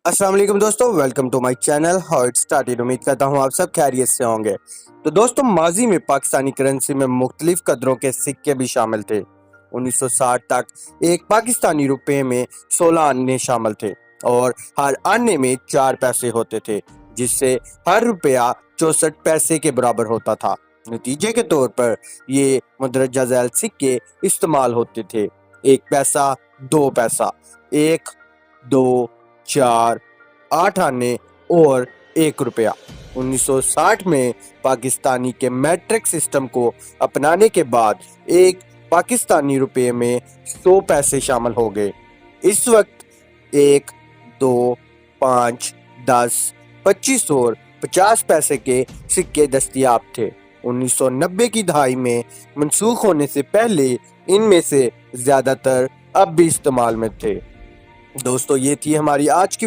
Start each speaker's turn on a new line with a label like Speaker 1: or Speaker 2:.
Speaker 1: अस्सलाम वालेकुम दोस्तों, welcome to my channel how it started. उम्मीद करता हूँ आप सब खैरियत से होंगे। तो दोस्तों, माजी में पाकिस्तानी करेंसी में मुख्तलिफ कदरों के सिक्के भी शामिल थे। 1960 तक एक पाकिस्तानी रुपए में 16 अन्य शामिल थे और हर अन्य में 4 पैसे होते थे, जिससे हर रुपया 64 पैसे के बराबर होता था। नतीजे के तौर पर ये मुदरजा झैल सिक्के इस्तेमाल होते थे। 1 पैसा, 2 पैसा, 1, 2, 4, 8 आने और 1 रुपया। 1960 में पाकिस्तानी के मैट्रिक सिस्टम को अपनाने के बाद एक पाकिस्तानी रुपये में 100 पैसे शामिल हो गए। इस वक्त 1, 2, 5, 10, 25 और 50 पैसे के सिक्के दस्तयाब थे। 1990 की दहाई में मनसूख होने से पहले इनमें से ज़्यादातर अब भी इस्तेमाल में थे। दोस्तों, ये थी हमारी आज की